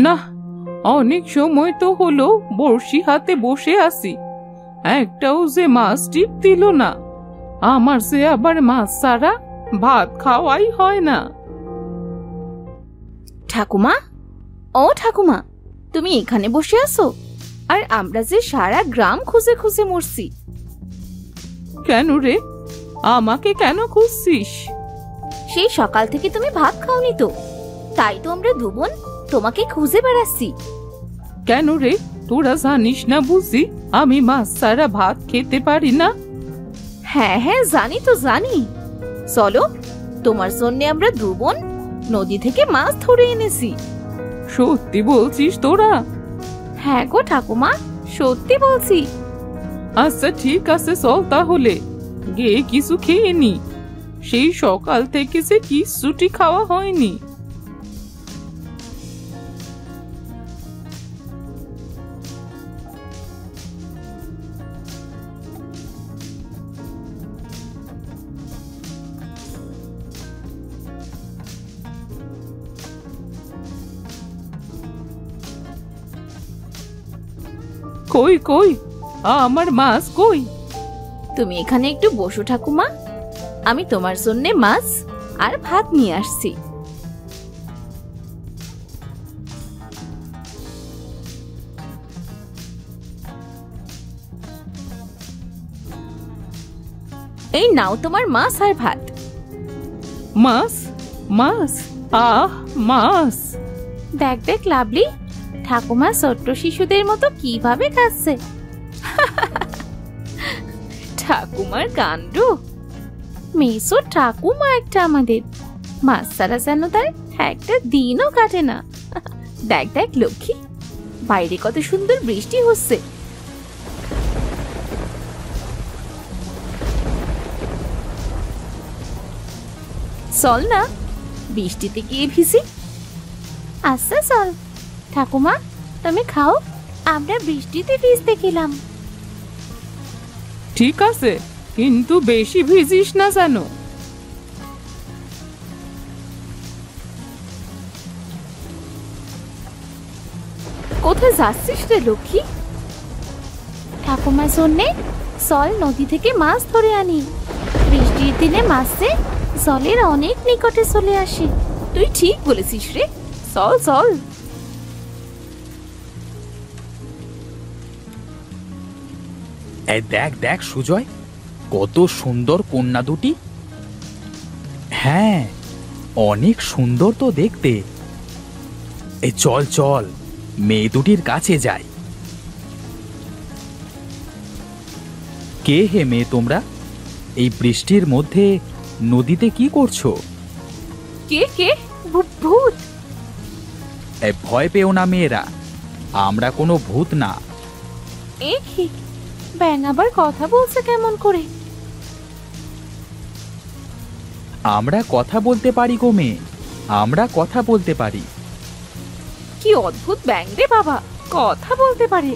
না, অনেক সময় তো হলো বড়শি হাতে বসে আছি, একটাও যে মাছ টিপ দিল না। আমার সে আবার মাছ ছাড়া ভাত খাওয়াই হয় না। ঠাকুমা, ও ঠাকুমা, তুমি এখানে বসে আছো আর আমরা যে সারা গ্রাম খুঁজে খুঁজে মরছি। কেন রে, আমাকে কেন খুঁজছিস? সেই সকাল থেকে তুমি ভাত খাওনি তো, তাই তো আমরা দুবোন তোমাকে খুঁজে বেড়াচ্ছি। কেন রে, তোরা জানিস না বুঝি আমি মাছ ছাড়া ভাত খেতে পারি না? হ্যাঁ হ্যাঁ, জানি তো জানি। চলো, তোমার জন্য আমরা দুবোন নদী থেকে মাছ ধরে এনেছি। সত্যি বলছিস তোরা? হ্যাঁ গো ঠাকুমা, সত্যি বলছি। আচ্ছা ঠিক আছে, চল তাহলে গিয়ে কিছু খেয়ে নি। সেই সকাল থেকে যে কিছুটি খাওয়া হয়নি। কই কই আমার মাছ কই? তুমি এখানে একটু বসো ঠাকুমা, আমি তোমার জন্য মাছ আর ভাত নিয়ে আসছি। এই নাও তোমার মাছ আর ভাত। মাছ? মাছ? আহ, মাছ! দেখ দেখ লাভলি, ঠাকুমা ছোট্ট শিশুদের মতো কিভাবে খাচ্ছে। ঠাকুমার কাণ্ড। মেসো ঠাকুমা একটা আমাদের, মাছ ছাড়া যেন তার একটা দিনও কাটে না। দেখ দেখ লক্ষ্মী, বাইরে কত সুন্দর বৃষ্টি হচ্ছে। চল না বৃষ্টিতে গিয়ে ভিজি। আচ্ছা চল ঠাকুমা, তুমি খাও, আমরা বৃষ্টিতে ভিজতে গেলাম। ঠিক আছে, কিন্তু বেশি ভিজিস না যেন। কোথায় যাচ্ছিস রে লক্ষ্মী? ঠাকুমার জন্যে চল নদী থেকে মাছ ধরে আনি। বৃষ্টির দিনে মাছে জলের অনেক নিকটে চলে আসে। তুই ঠিক বলেছিস রে, চল চল। এই দেখ দেখ সুজয়, কত সুন্দর কন্যা দুটি। হ্যাঁ, অনেক সুন্দর তো দেখতে। এই চল চল, মেয়ে দুটির কাছে যাই। কে হে মেয়ে তোমরা? এই বৃষ্টির মধ্যে নদীতে কি করছো? কে কে? ভূত? ভয় পেও না মেয়েরা, আমরা কোনো ভূত না। এ কি, ব্যাঙ আবার কথা বলছে কেমন করে? আমরা কথা বলতে পারি গো মেয়ে, আমরা কথা বলতে পারি। কি অদ্ভুত ব্যাঙ রে বাবা, কথা বলতে পারে।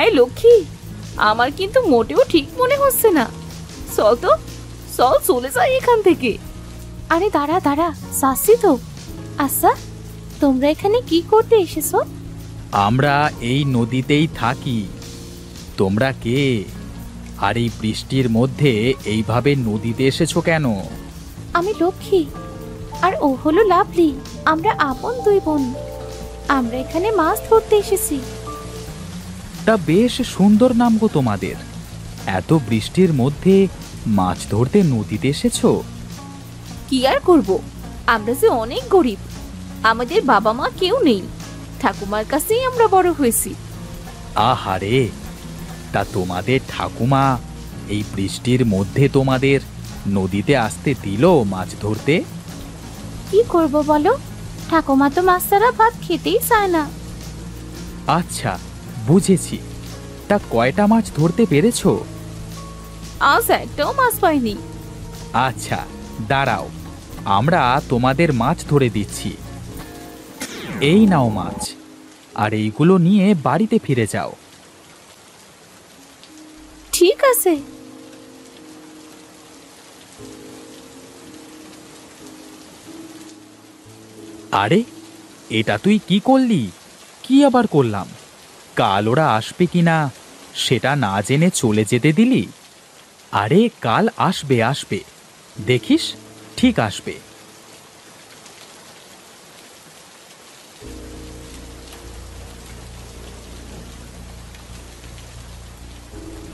এই লক্ষ্মী, আমার কিন্তু মোটেও ঠিক মনে হচ্ছে না। চল তো, চল চলে যাই এখান থেকে। আরে দাঁড়া দাঁড়া, যাচ্ছি তো। আচ্ছা, তোমরা এখানে কি করতে এসেছো? আমরা এই নদীতেই থাকি। তোমরা কে? আর এই বৃষ্টির মধ্যে এইভাবে নদীতে এসেছো কেন? আমি লক্ষ্মী আর ও হলো লাভলি, আমরা আপন দুই বোন। আমরা এখানে মাছ ধরতে এসেছি। তা বেশ সুন্দর নাম গো তোমাদের। এত বৃষ্টির মধ্যে মাছ ধরতে নদীতে এসেছো? কি আর করব, আমরা যে অনেক গরিব, আমাদের বাবা মা কেউ নেই, ঠাকুমার কাছেই আমরা বড় হয়েছি। আহারে, তা তোমাদের ঠাকুমা এই বৃষ্টির মধ্যে তোমাদের নদীতে আসতে দিল মাছ ধরতে? কি করব বলো, ঠাকুমা তো মাছ ছাড়া ভাত খেতেই চায় না। আচ্ছা, বুঝেছি। তা কয়টা মাছ ধরতে পেরেছো? আজ একটাও মাছ পাইনি। আচ্ছা দাঁড়াও, আমরা তোমাদের মাছ ধরে দিচ্ছি। এই নাও মাছ, আর এইগুলো নিয়ে বাড়িতে ফিরে যাও। ঠিক আছে। আরে, এটা তুই কি করলি? কি আবার করলাম? কাল ওরা আসবে কিনা সেটা না জেনে চলে যেতে দিলি? আরে কাল আসবে, আসবে, দেখিস ঠিক আসবে।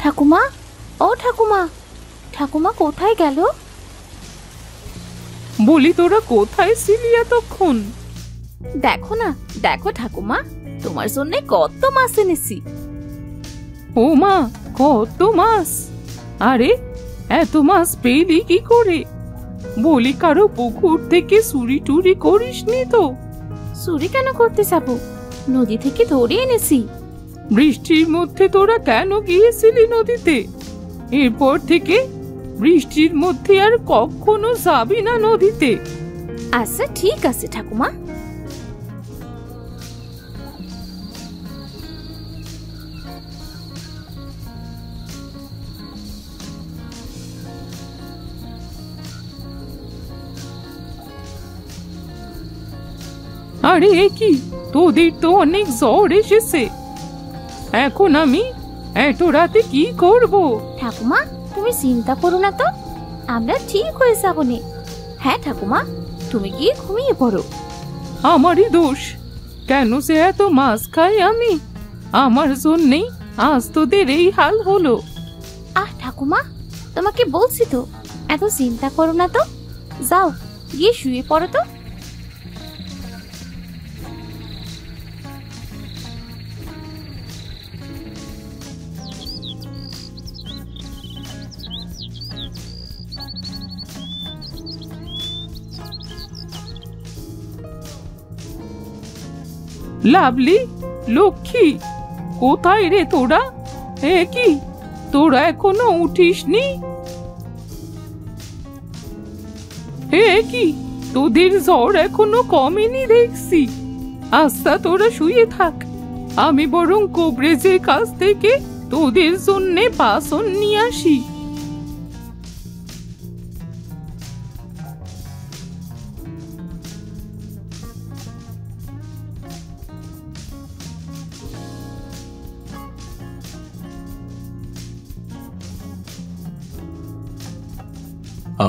ঠাকুমা, ও ঠাকুমা, ঠাকুমা কোথায় গেল? বলি তোরা কোথায় ছিলি এতক্ষণ? দেখো না, দেখো ঠাকুমা, তোমার জন্য কত মাছ এনেছি। ও মা, কত মাছ! আরে এত মাছ পেলি কি করে? বলি কারো পুকুর থেকে চুরি টুরি করিসনি তো? চুরি কেন করতে যাবো? নদী থেকে ধরে এনেছি। বৃষ্টির মধ্যে তোরা কেন গিয়েছিলি নদীতে? এরপর থেকে বৃষ্টির মধ্যে আর কখনো যাবি না নদীতে। আচ্ছা ঠিক আছে ঠাকুমা। আরে এ কি, তোদের তো অনেক জ্বর এসেছে। এখন আমি এত রাতে কি করব? ঠাকুমা তুমি চিন্তা করো না তো, আমরা ঠিক হয়ে যাবো নে। হ্যাঁ ঠাকুমা, তুমি গিয়ে ঘুমিয়ে পড়ো। আমারই দোষ, কেন সে এত মাছ খাই আমি? আমার জন্যেই আজ তোদের এই হাল হলো। আহ ঠাকুমা, তোমাকে বলছি তো, এত চিন্তা করো না তো, যাও গিয়ে শুয়ে পড়ো তো। লাভলি, লক্ষ্মী, কোথায় রে তোরা? এ কি, তোরা এখনো উঠিসনি? এ কি, তোদের জ্বর এখনো কমেনি দেখছি। আচ্ছা তোরা শুয়ে থাক, আমি বরং কবরেজের কাছ থেকে তোদের জন্যে বাসন নিয়ে আসি।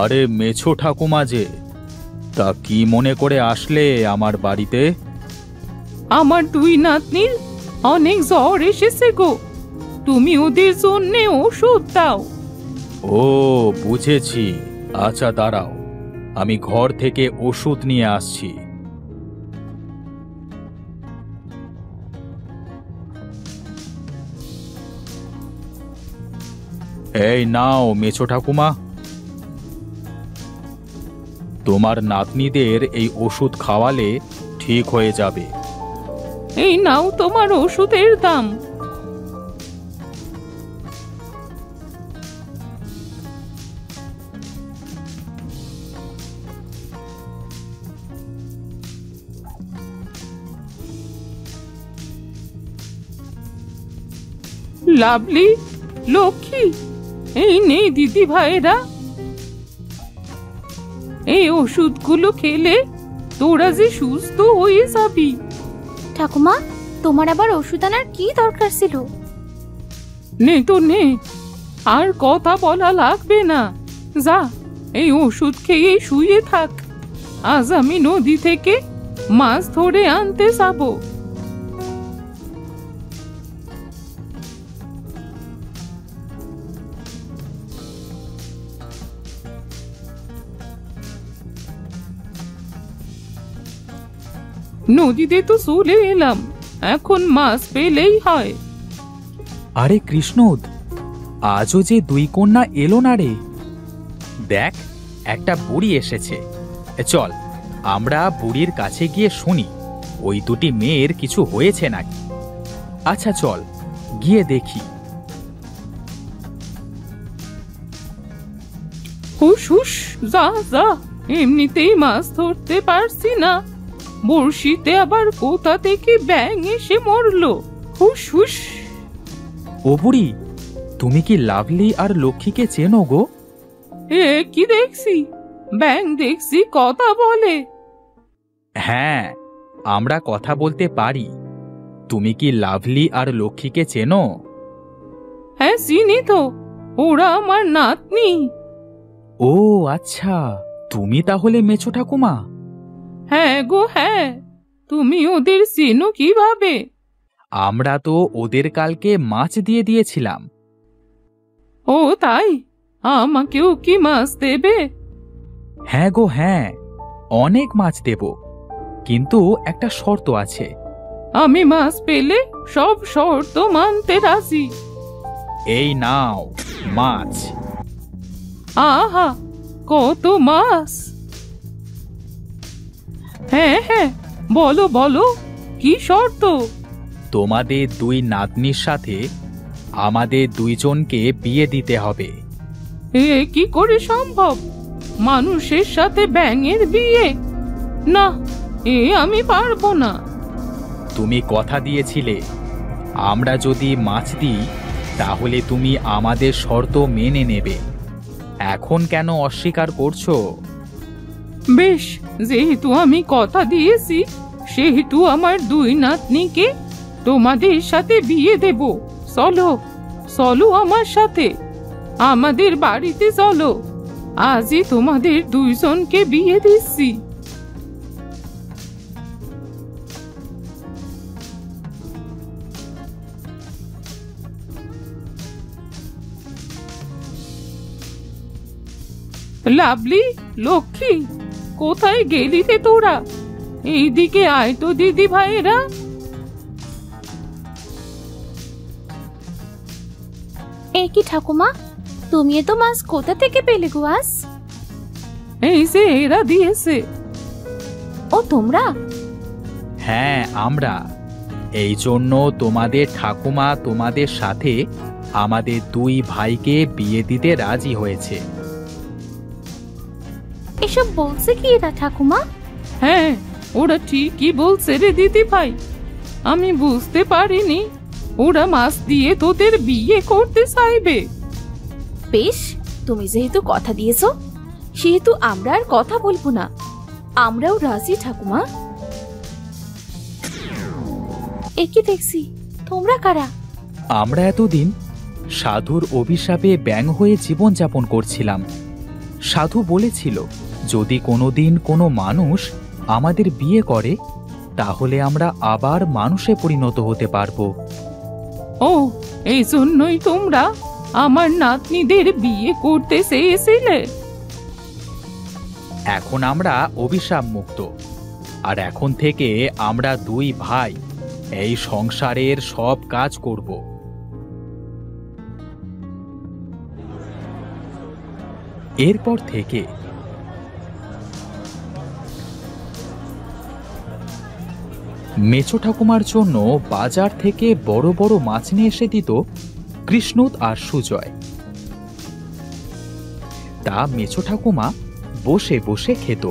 আরে মেছো ঠাকুমা যে, তা কি মনে করে আসলে আমার বাড়িতে? আমার দুই নাতনির অনেক জ্বর এসেছে গো, তুমি ওদের জন্যে ওষুধ দাও। ও বুঝেছি, আচ্ছা দাঁড়াও, আমি ঘর থেকে ওষুধ নিয়ে আসছি। এই নাও মেছো ঠাকুমা, তোমার নাতনিদের এই ওষুধ খাওয়ালে ঠিক হয়ে যাবে। এই নাও তোমার ওষুধের দাম। লাভলি, লক্ষ্মী, এই নে দিদি ভাইরা, এই ওষুধগুলো খেলে তোরা যে সুস্থ হয়ে যাবি। ঠাকুমা, তোমার আবার ওষুধ আনার কি দরকার ছিল? নে তো নে, আর কথা বলা লাগবে না, যা এই ওষুধ খেয়ে শুয়ে থাক। আজ আমি নদী থেকে মাছ ধরে আনতে যাবো। নদীতে তো চলে এলাম, এখন মাছ পেলেই হয়। আরে কৃষ্ণদ, আজও যে দুই কন্যা এলো না রে। দেখ, একটা বুড়ি এসেছে। চল আমরা বুড়ির কাছে গিয়ে শুনি ওই দুটি মেয়ের কিছু হয়েছে নাকি। আচ্ছা চল গিয়ে দেখি। হুস হুস, যা যা, এমনিতেই মাছ ধরতে পারছি না, বড়শিতে আবার কোথা থেকে ব্যাঙ এসে মরলো। হুস হুস। ও বুড়ি, তুমি কি লাভলি আর লক্ষ্মীকে চেনো গো? এ কি দেখছি, ব্যাঙ দেখছি কথা বলে। হ্যাঁ, আমরা কথা বলতে পারি। তুমি কি লাভলি আর লক্ষ্মীকে চেনো? হ্যাঁ, চিনি তো, ওরা আমার নাতনি। ও আচ্ছা, তুমি তাহলে মেছো ঠাকুমা? হ্যাঁ গো হ্যাঁ, তুমি ওদের চেনো কিভাবে? আমরা তো ওদের কালকে মাছ দিয়ে দিয়েছিলাম। ও তাই? আমাকেও কি মাছ দেবে? হ্যাঁ গো হ্যাঁ, অনেক মাছ দেব, কিন্তু একটা শর্ত আছে। আমি মাছ পেলে সব শর্ত মানতে রাজি। এই নাও মাছ। আহা, কত মাছ! হ্যাঁ হ্যাঁ, বলো বলো, কি শর্ত? তোমাদের দুই নাতনির সাথে আমাদের দুইজনকে বিয়ে দিতে হবে। এ কি করে সম্ভব? মানুষের সাথে ব্যাঙের বিয়ে? না, এ আমি পারবো না। তুমি কথা দিয়েছিলে আমরা যদি মাছ দিই তাহলে তুমি আমাদের শর্ত মেনে নেবে। এখন কেন অস্বীকার করছো? বেশ, যেহেতু আমি কথা দিয়েছি, সেহেতু আমার দুই নাতনিকে তোমাদের সাথে বিয়ে দেব। চলো চলো আমার সাথে, আমাদের বাড়িতে চলো। আজই তোমাদের দুইজনকে বিয়ে দিচ্ছি। লাভলি, লক্ষ্মী, কোথায় গেলি রে তোরা? এইদিকে আয় তো দিদি ভাইয়েরা। এ কি ঠাকুমা, তুমি এত মাছ কোথা থেকে পেলে গো আজ? এই যে এরা দিয়েছে। ও তোমরা? হ্যাঁ আমরা। এই জন্য তোমাদের ঠাকুমা তোমাদের সাথে আমাদের দুই ভাইকে বিয়ে দিতে রাজি হয়েছে। এসব বলছে কি এরা ঠাকুমা? হ্যাঁ, ওরা ঠিকই বলছে রে দিদি ভাই। আমি বুঝতে পারিনি ওরা মাছ দিয়ে তোদের বিয়ে করতে চাইবে। বেশ, তুমি যেহেতু কথা দিয়েছো, সেহেতু আমরা আর কথা বলবো না। আমরাও রাজি ঠাকুমা। এ কি দেখছি, তোমরা কারা? আমরা এতদিন সাধুর অভিশাপে ব্যাঙ হয়ে জীবনযাপন করছিলাম। সাধু বলেছিল যদি কোনোদিন কোনো মানুষ আমাদের বিয়ে করে তাহলে আমরা আবার মানুষে পরিণত হতে পারবো। ও, এই জন্যই তোমরা আমার নাতনিদের বিয়ে করতে চেয়েছিলে? এখন আমরা অভিশাপ মুক্ত, আর এখন থেকে আমরা দুই ভাই এই সংসারের সব কাজ করব। এরপর থেকে মেছো ঠাকুমার জন্য বাজার থেকে বড় বড় মাছ নিয়ে এসে দিত কৃষ্ণুদ আর সুজয়। তা মেছো ঠাকুমা বসে বসে খেত।